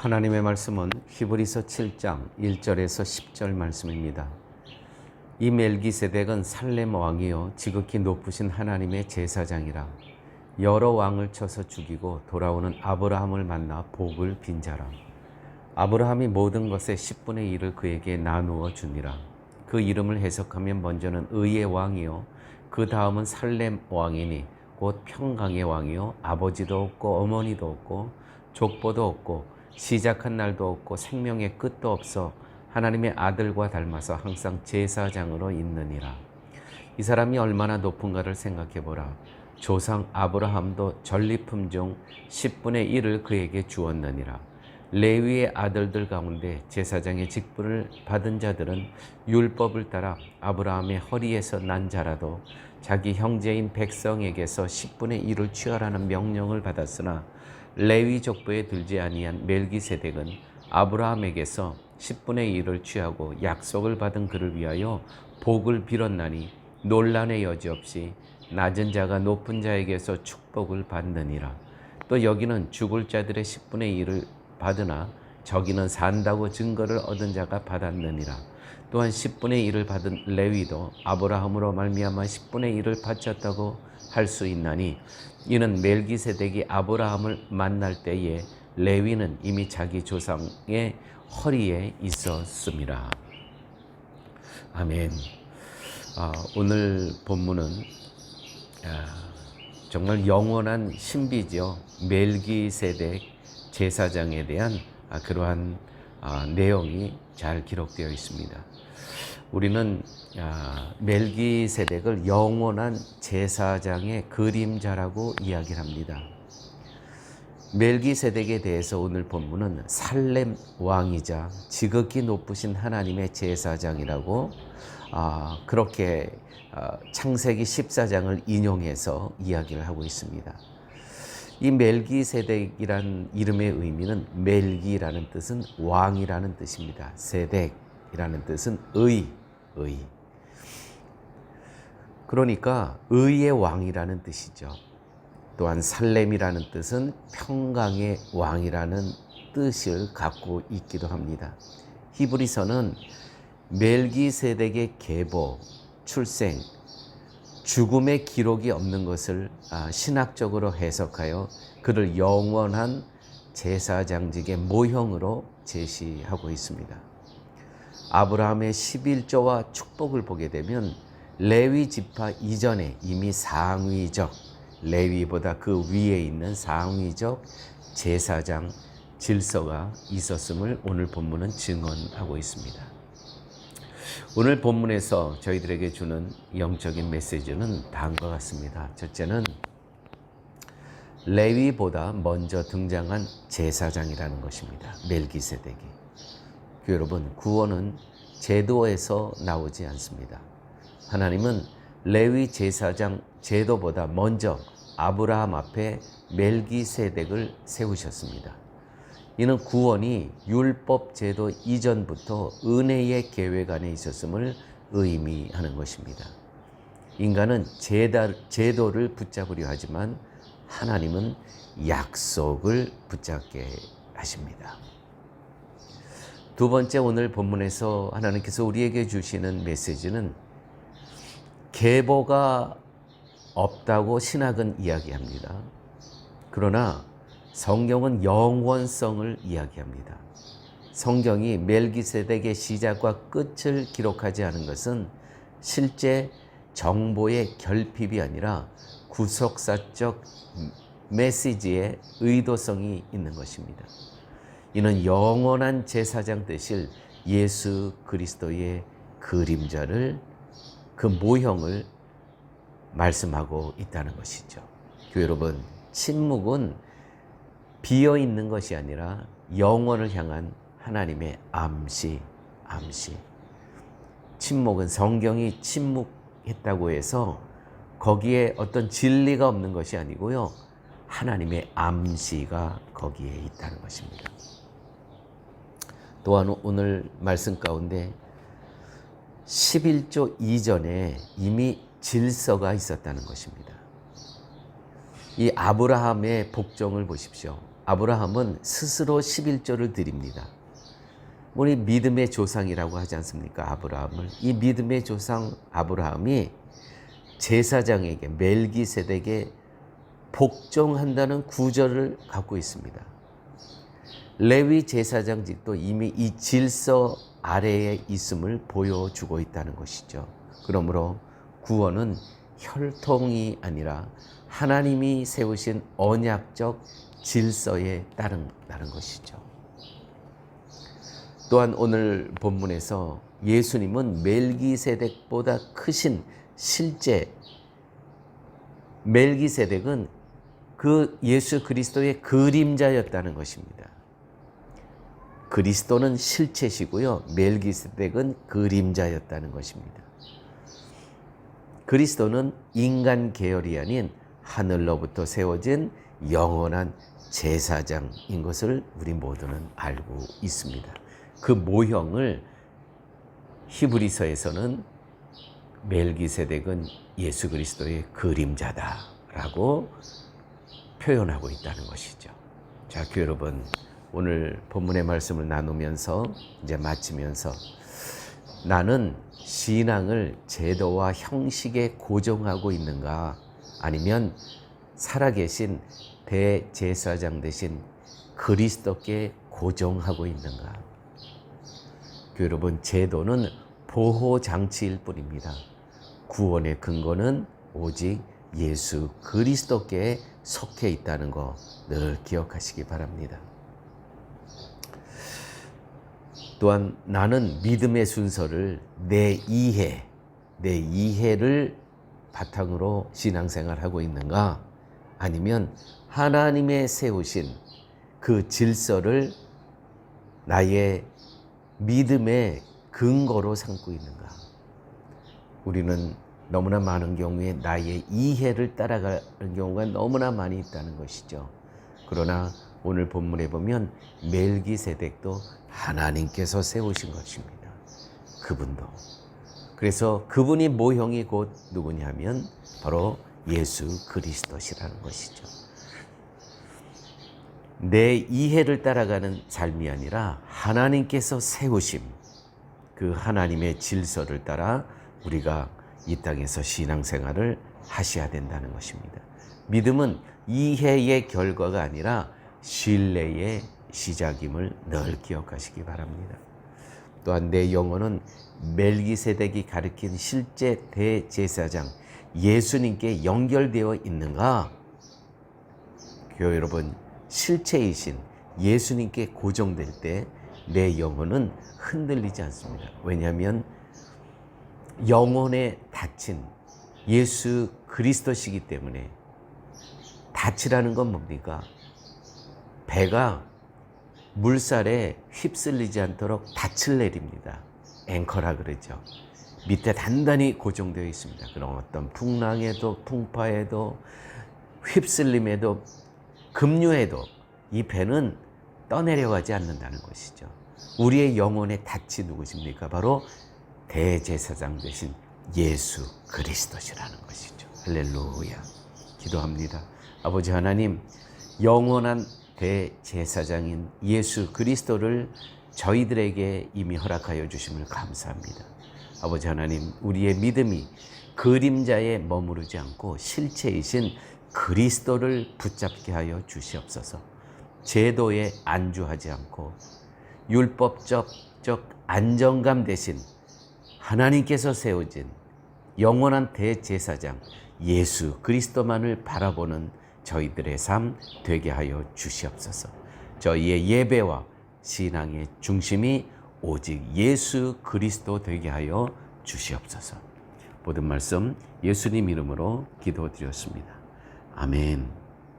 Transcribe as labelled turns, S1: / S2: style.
S1: 하나님의 말씀은 히브리서 7장 1절에서 10절 말씀입니다. 이 멜기세덱은 살렘 왕이요 지극히 높으신 하나님의 제사장이라. 여러 왕을 쳐서 죽이고 돌아오는 아브라함을 만나 복을 빈 자라. 아브라함이 모든 것의 10분의 1을 그에게 나누어 주니라. 그 이름을 해석하면 먼저는 의의 왕이요 그 다음은 살렘 왕이니 곧 평강의 왕이요 아버지도 없고 어머니도 없고 족보도 없고 시작한 날도 없고 생명의 끝도 없어 하나님의 아들과 닮아서 항상 제사장으로 있느니라. 이 사람이 얼마나 높은가를 생각해 보라. 조상 아브라함도 전리품 중 10분의 1을 그에게 주었느니라. 레위의 아들들 가운데 제사장의 직분을 받은 자들은 율법을 따라 아브라함의 허리에서 난 자라도 자기 형제인 백성에게서 10분의 1을 취하라는 명령을 받았으나 레위 족보에 들지 아니한 멜기세덱은 아브라함에게서 10분의 1을 취하고 약속을 받은 그를 위하여 복을 빌었나니 논란의 여지 없이 낮은 자가 높은 자에게서 축복을 받느니라. 또 여기는 죽을 자들의 10분의 1을 받으나 저기는 산다고 증거를 얻은 자가 받았느니라. 또한 10분의 1을 받은 레위도 아브라함으로 말미암아 10분의 1을 바쳤다고 할 수 있나니 이는 멜기세덱이 아브라함을 만날 때에 레위는 이미 자기 조상의 허리에 있었습니다. 아멘. 오늘 본문은 정말 영원한 신비죠. 멜기세덱 제사장에 대한 그러한 내용이 잘 기록되어 있습니다. 우리는 멜기세덱을 영원한 제사장의 그림자라고 이야기를 합니다. 멜기세덱에 대해서 오늘 본문은 살렘 왕이자 지극히 높으신 하나님의 제사장이라고 그렇게 창세기 14장을 인용해서 이야기를 하고 있습니다. 이 멜기세덱이란 이름의 의미는 멜기라는 뜻은 왕이라는 뜻입니다. 세덱이라는 뜻은 의. 그러니까 의의 왕이라는 뜻이죠. 또한 살렘이라는 뜻은 평강의 왕이라는 뜻을 갖고 있기도 합니다. 히브리서는 멜기세덱의 계보, 출생, 죽음의 기록이 없는 것을 신학적으로 해석하여 그를 영원한 제사장직의 모형으로 제시하고 있습니다. 아브라함의 11조와 축복을 보게 되면 레위 지파 이전에 이미 상위적, 레위보다 그 위에 있는 상위적 제사장 질서가 있었음을 오늘 본문은 증언하고 있습니다. 오늘 본문에서 저희들에게 주는 영적인 메시지는 다음과 같습니다. 첫째는 레위보다 먼저 등장한 제사장이라는 것입니다. 멜기세덱이. 여러분, 구원은 제도에서 나오지 않습니다. 하나님은 레위 제사장 제도보다 먼저 아브라함 앞에 멜기세덱을 세우셨습니다. 이는 구원이 율법 제도 이전부터 은혜의 계획 안에 있었음을 의미하는 것입니다. 인간은 제도를 붙잡으려 하지만 하나님은 약속을 붙잡게 하십니다. 두 번째, 오늘 본문에서 하나님께서 우리에게 주시는 메시지는 계보가 없다고 신학은 이야기합니다. 그러나 성경은 영원성을 이야기합니다. 성경이 멜기세덱의 시작과 끝을 기록하지 않은 것은 실제 정보의 결핍이 아니라 구속사적 메시지의 의도성이 있는 것입니다. 이는 영원한 제사장 되실 예수 그리스도의 그림자를, 그 모형을 말씀하고 있다는 것이죠. 교회 여러분, 침묵은 비어 있는 것이 아니라 영원을 향한 하나님의 암시. 침묵은 성경이 침묵했다고 해서 거기에 어떤 진리가 없는 것이 아니고요. 하나님의 암시가 거기에 있다는 것입니다. 또한 오늘 말씀 가운데 11조 이전에 이미 질서가 있었다는 것입니다. 이 아브라함의 복종을 보십시오. 아브라함은 스스로 11조를 드립니다. 우리 믿음의 조상이라고 하지 않습니까? 아브라함을. 이 믿음의 조상 아브라함이 제사장에게 멜기세덱에 복종한다는 구절을 갖고 있습니다. 레위 제사장직도 이미 이 질서 아래에 있음을 보여주고 있다는 것이죠. 그러므로 구원은 혈통이 아니라 하나님이 세우신 언약적 질서에 따른다는 것이죠. 또한 오늘 본문에서 예수님은 멜기세덱보다 크신 실제 멜기세덱은 그 예수 그리스도의 그림자였다는 것입니다. 그리스도는 실체시고요. 멜기세덱은 그림자였다는 것입니다. 그리스도는 인간 계열이 아닌 하늘로부터 세워진 영원한 제사장인 것을 우리 모두는 알고 있습니다. 그 모형을 히브리서에서는 멜기세덱은 예수 그리스도의 그림자다라고 표현하고 있다는 것이죠. 자, 교회 여러분, 오늘 본문의 말씀을 나누면서 이제 마치면서 나는 신앙을 제도와 형식에 고정하고 있는가, 아니면 살아계신 대제사장 되신 그리스도께 고정하고 있는가? 교회 여러분, 제도는 보호장치일 뿐입니다. 구원의 근거는 오직 예수 그리스도께 속해 있다는 거 늘 기억하시기 바랍니다. 또한 나는 믿음의 순서를 내 이해를 바탕으로 신앙생활하고 있는가? 아니면 하나님의 세우신 그 질서를 나의 믿음의 근거로 삼고 있는가? 우리는 너무나 많은 경우에 나의 이해를 따라가는 경우가 너무나 많이 있다는 것이죠. 그러나 오늘 본문에 보면 멜기세덱도 하나님께서 세우신 것입니다. 그분도. 그래서 그분이 모형이 곧 누구냐면 바로 예수 그리스도시라는 것이죠. 내 이해를 따라가는 삶이 아니라 하나님께서 세우심, 그 하나님의 질서를 따라 우리가 이 땅에서 신앙생활을 하셔야 된다는 것입니다. 믿음은 이해의 결과가 아니라 신뢰의 시작임을 늘 기억하시기 바랍니다. 또한 내 영혼은 멜기세덱이 가리킨 실제 대제사장 예수님께 연결되어 있는가? 교회 여러분, 실체이신 예수님께 고정될 때 내 영혼은 흔들리지 않습니다. 왜냐하면 영혼에 닫힌 예수 그리스도시기 때문에. 닫히라는 건 뭡니까? 배가 물살에 휩쓸리지 않도록 닻을 내립니다. 앵커라 그러죠. 밑에 단단히 고정되어 있습니다. 그럼 어떤 풍랑에도 풍파에도 휩쓸림에도 급류에도 이 배는 떠내려가지 않는다는 것이죠. 우리의 영혼의 닻이 누구십니까? 바로 대제사장 되신 예수 그리스도시라는 것이죠. 할렐루야. 기도합니다. 아버지 하나님, 영원한 대제사장인 예수 그리스도를 저희들에게 이미 허락하여 주심을 감사합니다. 아버지 하나님, 우리의 믿음이 그림자에 머무르지 않고 실체이신 그리스도를 붙잡게 하여 주시옵소서. 제도에 안주하지 않고 율법적 안정감 대신 하나님께서 세우진 영원한 대제사장 예수 그리스도만을 바라보는 저희들의 삶 되게 하여 주시옵소서. 저희의 예배와 신앙의 중심이 오직 예수 그리스도 되게 하여 주시옵소서. 모든 말씀 예수님 이름으로 기도드렸습니다. 아멘.